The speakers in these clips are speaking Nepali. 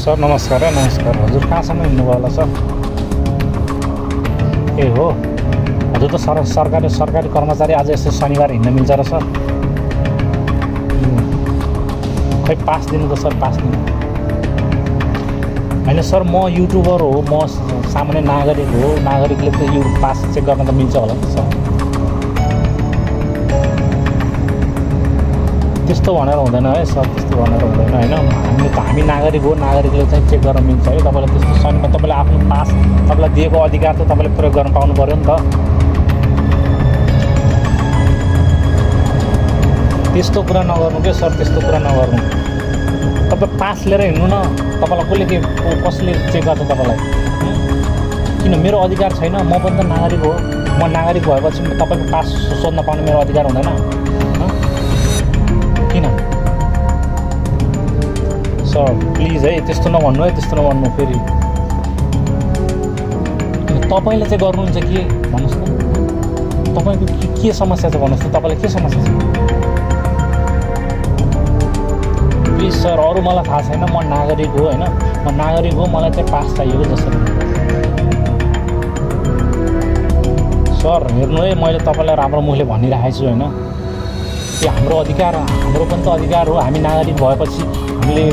सर नमस्कार नमस्कार। हजुर कहाँसम्म हिँड्नुभयो होला सर? ए हो, हजुर त सरकारी कर्मचारी आज यस्तो शनिबार हिँड्न मिल्छ र सर? खै पास दिनु त सर, पास दिनु होइन सर। म युट्युबर हो, म सामान्य नागरिक हो। नागरिकले त यो पास चेक गर्न त मिल्छ होला नि सर? त्यस्तो भनेर हुँदैन है सर, त्यस्तो भनेर हुँदैन होइन। हामी नागरिक हो, नागरिकले चाहिँ चेक गर्न मिल्छ है। तपाईँलाई त्यस्तो शनिमा तपाईँले आफ्नो पास, तपाईँलाई दिएको अधिकार त तपाईँले प्रयोग गर्न पाउनु पऱ्यो नि त। त्यस्तो कुरा नगर्नु के सर, त्यस्तो कुरा नगर्नु। तपाईँ पास लिएर हिँड्नु न। तपाईँलाई कसले चेक गर्छ तपाईँलाई? किन मेरो अधिकार छैन? म पनि त नागरिक हो। म नागरिक भएपछि तपाईँको पास सोध्न पाउने मेरो अधिकार हुँदैन? किन सर प्लिज है, त्यस्तो नभन्नु है, त्यस्तो नभन्नु फेरि। तपाईँले चाहिँ गर्नुहुन्छ के भन्नुहोस् त? तपाईँको के समस्या छ भन्नुहोस् त? तपाईँलाई के समस्या छ? प्लिज सर, अरू मलाई थाहा छैन। म नागरिक हो होइन, म नागरिक हो। मलाई चाहिँ पास चाहिएको जसरी। सर हेर्नु है, मैले तपाईँलाई राम्रो मुखले भनिरहेको छु होइन। त्यो हाम्रो अधिकार, हाम्रो पनि त अधिकार हो। हामी नागरिक भएपछि हामीले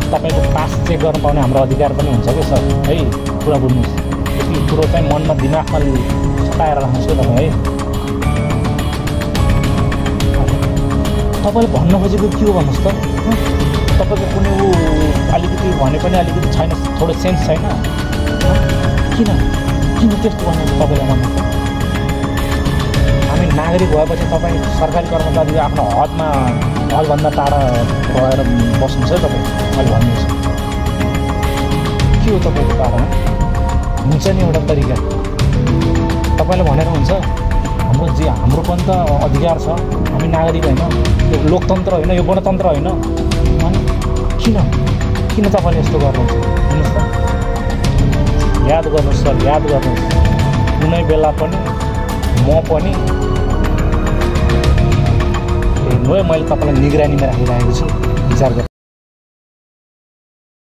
तपाईँको पास चेक गर्न पाउने हाम्रो अधिकार पनि हुन्छ क्या सर है। कुरा बुझ्नुहोस्, यति कुरो चाहिँ मनमा दिमागमा सताएर राख्नुहोस् क्या तपाईँ है। तपाईँले भन्न खोजेको के हो भन्नुहोस् त? तपाईँको कुनै अलिकति भने पनि अलिकति छैन, थोरै सेन्स छैन? किन त्यस्तो भन्नु तपाईँलाई भन्नुहोस् त? हामी नागरिक भएपछि तपाईँ सरकारी कर्मचारी आफ्नो हदभन्दा टाढा भएर बस्नुहोस् है तपाईँ। मैले भन्नुहोस् के हो तपाईँको कारण? हुन्छ नि एउटा तरिका, तपाईँले भनेर हुन्छ? हाम्रो पनि त अधिकार छ। हामी नागरिक होइन, यो लोकतन्त्र होइन, यो गणतन्त्र होइन। अनि किन तपाईँले यस्तो गर्नुहुन्छ भन्नुहोस् त? याद गर्नुहोस् सर, याद गर्नुहोस्। कुनै बेला पनि म पनि हेर्नु है, मैले तपाईँलाई निगरानीमा राखिरहेको छु। विचार गर्नु।